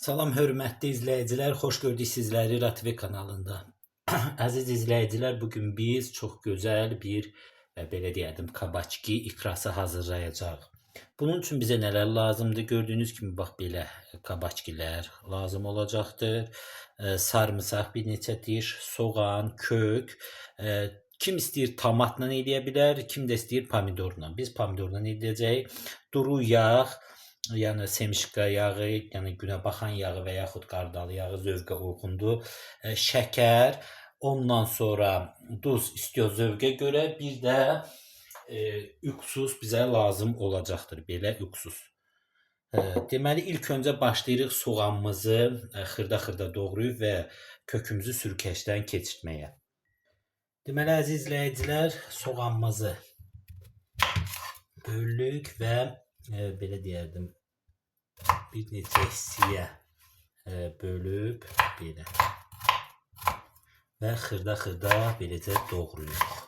Salam hörmətli izləyicilər, xoş gördük sizləri RTV kanalında. Əziz izləyicilər, bugün biz çox gözəl bir belə deyərdim, kabaçki ikrası hazırlayacağıq. Bunun üçün bizə nələr lazımdır? Gördüyünüz kimi bax belə kabaçkilər lazım olacaqdır. Sarımsaq bir neçə diş, soğan, kök, kim istəyir tomatla eləyə bilər, kim də istəyir pomidorla. Biz pomidorla edəcəyik. Duru yağ, yəni semişka yağı, yəni günəbaxan yağı və yaxud qardalı yağı zövqə uyğundur. Şəkər, ondan sonra duz istiyor zövqə görə, bir də üksus bizə lazım olacaqdır, belə üksus. Deməli ilk öncə başlayırıq soğanımızı xırda-xırda doğrayıb və kökümüzü sürkəşdən keçirtməyə. Deməli əziz izləyicilər, soğanımızı bölürük və belə deyərdim, bir neçə hissəyə bölüb belə və xırda-xırda beləcə doğrayırıq.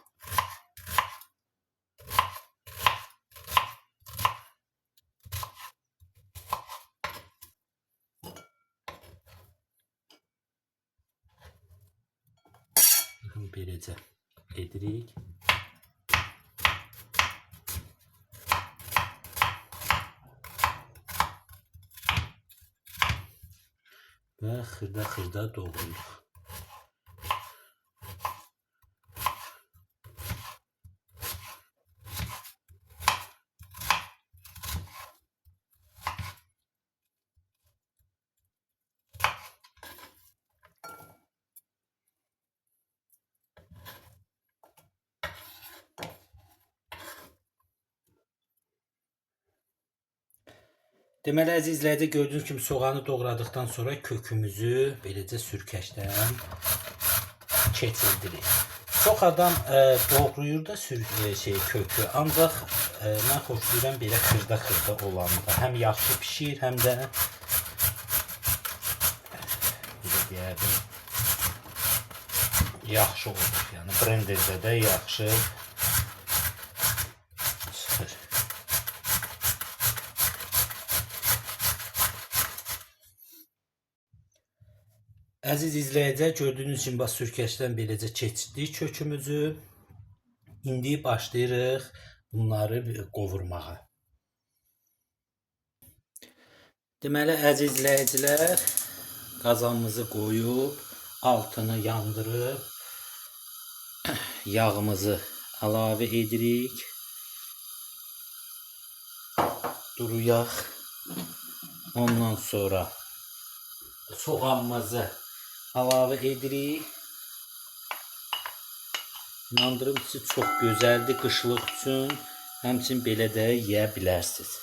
Beləcə edirik. Və xırda-xırda doğrayırıq. Deməli əziz izləyicilər, gördüyünüz kimi soğanı doğradıqdan sonra kökümüzü beləcə sürkəşdən keçirdirik. Çox adam doğrayır da kökü, ancaq mən xoşlayıram belə xırda-xırda olanı. Həm yaxşı pişir, həm də belə deyərdim, yaxşı olur. Yəni blenderdə də yaxşı çıxır. Əziz izləyicilər, gördüyünüz kimi bax sürkəşdən beləcə keçirdik kökümüzü. İndi başlayırıq bunları qovurmağa. Deməli əziz izləyicilər, qazanımızı qoyub, altını yandırıb, yağımızı əlavə edirik. Duru yağ. Ondan sonra soğanımızı əlavə edirik. İnandırım ki, çox gözəldir qışlıq üçün. Həmçinin belə də yeyə bilərsiniz.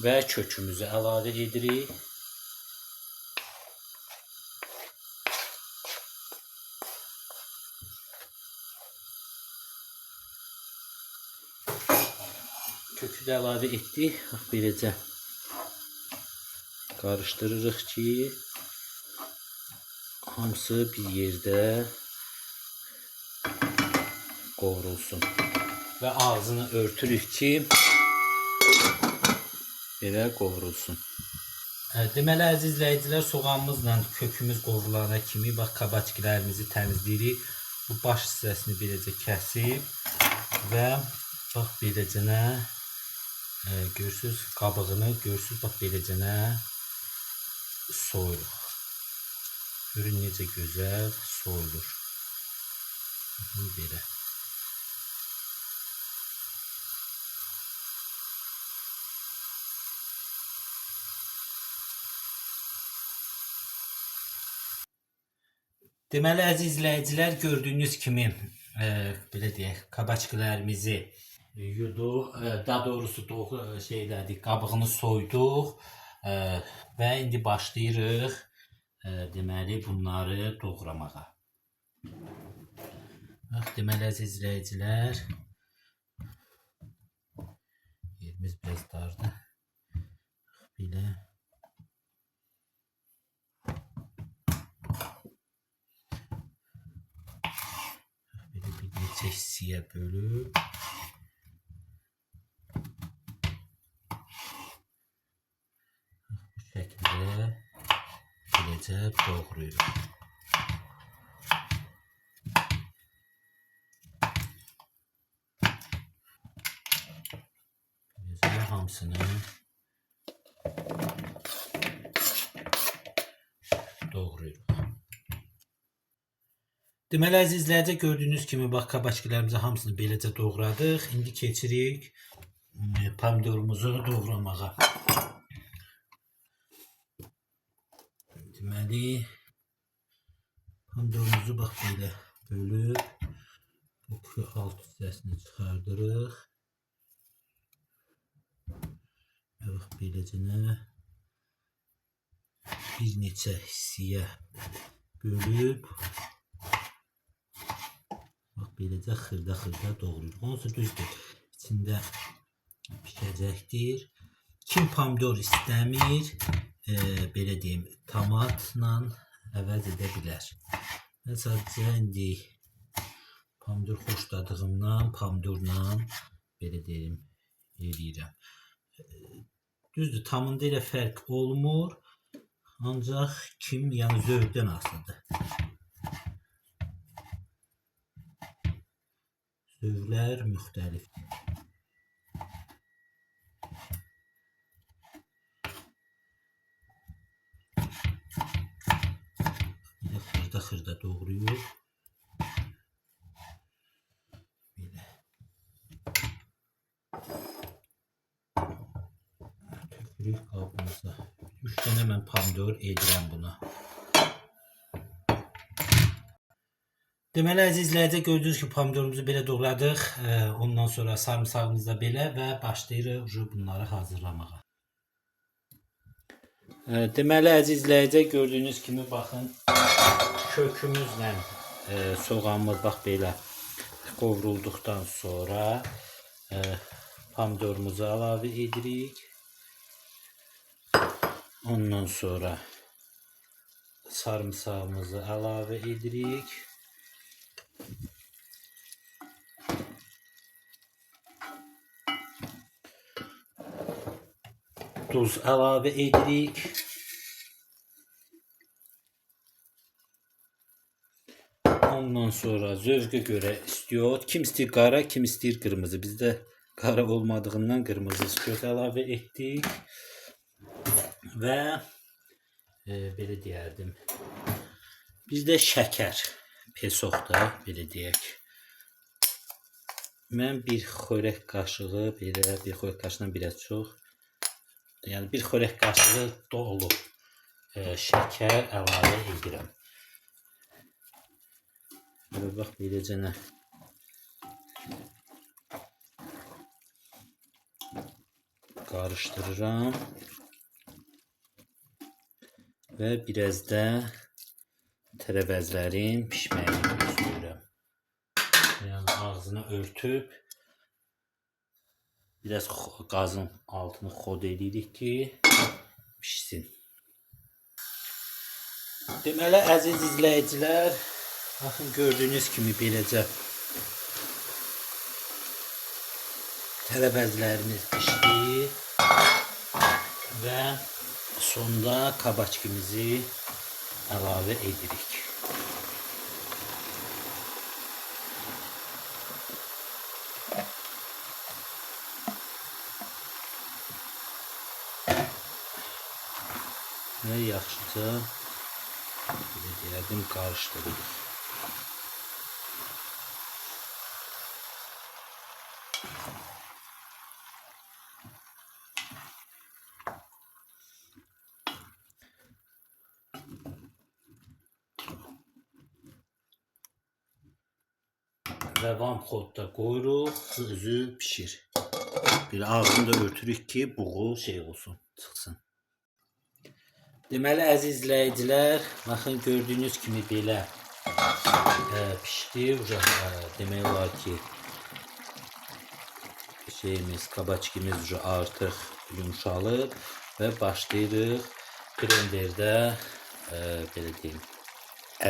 Və kökümüzü əlavə edirik. Kökü də əlavə etdik. Bax, beləcə qarışdırırıq ki, hamısı bir yerdə qovrulsun. Və ağzını örtürük ki, belə qovrulsun. Deməli əziz izləyicilər, soğanımızla kökümüz qovrulana kimi bax kabaçkilərimizi təmizləyirik. Bu baş hissəsini beləcə kəsib və bax beləcənə görürsünüz, qabığını görürsünüz, bax beləcənə soyuruq. Görün necə gözəl soyulur. Belə. Deməli əziz izləyicilər, gördüyünüz kimi belə deyək, kabaçkilərimizi yuduq, daha doğrusu qabığını soyduq və indi başlayırıq deməli bunları doğramağa. Bax, deməli əziz izləyicilər, yerimiz biraz dardır. Belə. Belə bir neçə hissəyə bölüb beləcə doğrayırıq. Beləcə hamısını doğrayırıq. Deməli əzizlərcə gördüyünüz kimi bax kabakçılarımızı hamısını beləcə doğradıq. İndi keçirik pomidorumuzu doğramağa. Deməli pomidorumuzu bax belə bölüb bu alt hissəsini çıxardırıq. Və bax beləcə bir neçə hissəyə bölüb bax beləcə xırda-xırda doğrayırıq. Onsuz düzdür, içində pişəcəkdir. Kim pomidor istəmir, belə deyim, tomatla əvəz edə bilər. Mən sadəcə indi pomidor xoşladığımdan pomidorla belə deyim, eləyirəm. Düzdür, tamında elə fərq olmur. Ancaq kim, yəni zövqdən asılıdır. Zövqlər müxtəlifdir. Belə xırda-xırda doğrayır. Belə. Tökürük qabımıza. 3 dənə mən pomidor edirəm buna. Deməli əzizlərdə gördüyünüz ki pomidorumuzu belə doğradıq. Ondan sonra sarımsağımızı da belə və başlayırıq bunları hazırlamağa. Deməli əzizlərdə gördüyünüz kimi baxın kökümüzlə soğanımız bax belə qovrulduqdan sonra pomidorumuzu əlavə edirik. Ondan sonra sarımsağımızı əlavə edirik. Duz əlavə edirik. Ondan sonra zövqə görə istiyor. Kim istəyir qara, kim istəyir qırmızı. Bizdə qara olmadığından qırmızı istiyor əlavə etdik. Və belə deyərdim. Bizdə şəkər, pesoqda belə deyək. Mən bir xörək qaşığı, belə bir xörək qaşığından biraz çox, yəni bir xörək qaşığı dolu şəkər əlavə edirəm. Belə bax beləcə qarışdırıram və biraz da tərəvəzlərin pişməyini gözləyirəm. Yəni ağzını örtüb biraz qazın altını xod edirik ki pişsin. Deməli əziz izləyicilər, baxın gördüyünüz kimi beləcə tərəvəzlərimiz pişdi və sonda kabakçımızı əlavə edirik. Və yaxşıca belə deyərdim qarışdırırıq. Və vamxodda qoyuruq, özü pişir. Belə ağzını da örtürük ki buğu şey olsun, çıxsın. Deməli əziz izləyicilər, baxın gördüyünüz kimi belə pişdi. Demək olar ki şeyimiz, kabakçımız artıq yumşalıb və başlayırıq blenderdə belə deyim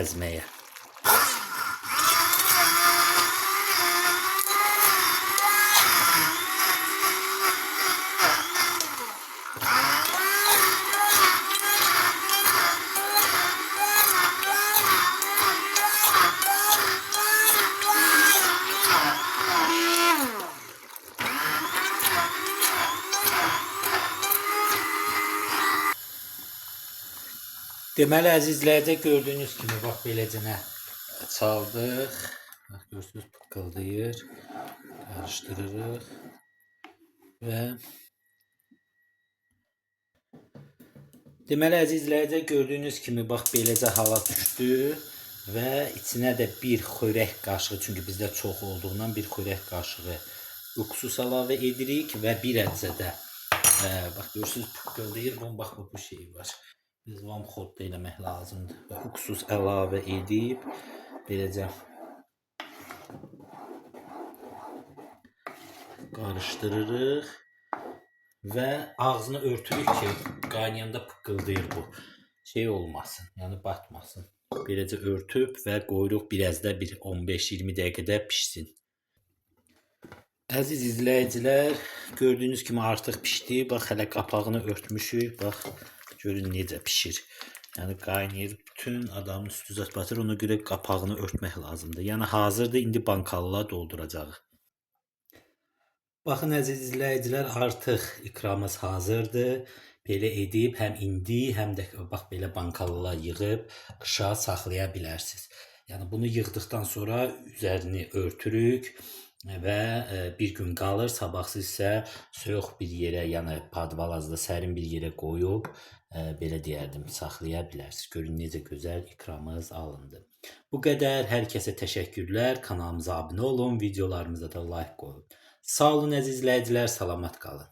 əzməyə. Deməli əzizlərdə gördüyünüz kimi bax beləcənə çaldıq. Bax görürsüz pıqqıldayır. Qarışdırırıq və deməli əzizlərdə gördüyünüz kimi bax beləcə hala düşdü və içinə də bir xörək qaşığı, çünki bizdə çox olduğundan bir xörək qaşığı uksus əlavə edirik və bir ədcə də bax görürsüz pıqqıldayır. Bunun bax bu şeyi var. Biz vam xodda eləmək lazımdır. Və uksus əlavə edib beləcə qarışdırırıq və ağzını örtürük ki, qaynayanda pıqqıldayır bu. Şey olmasın, yəni batmasın. Beləcə örtüb və qoyuruq biraz da bir 15-20 dəqiqədə pişsin. Əziz izləyicilər, gördüyünüz kimi artıq pişdi. Bax hələ qapağını örtmüşük. Bax görün necə pişir. Yəni qaynayır, bütün adamın üstü zət batır. Ona görə qapağını örtmək lazımdır. Yəni hazırdır, indi bankalığa dolduracağıq. Baxın əziz izləyicilər, artıq ikramımız hazırdır. Belə edib həm indi, həm də bax belə bankalığa yığıb qışa saxlaya bilərsiniz. Yəni bunu yığdıqdan sonra üzərini örtürük və bir gün qalır. Sabahsı isə soyuq bir yerə, yəni padvalazda sərin bir yerə qoyub belə deyərdim, saxlaya bilərsiniz. Görün necə gözəl ikramımız alındı. Bu qədər. Hər kəsə təşəkkürlər. Kanalımıza abunə olun, videolarımıza da like qoyun. Sağ olun əziz izləyicilər, salamat qalın.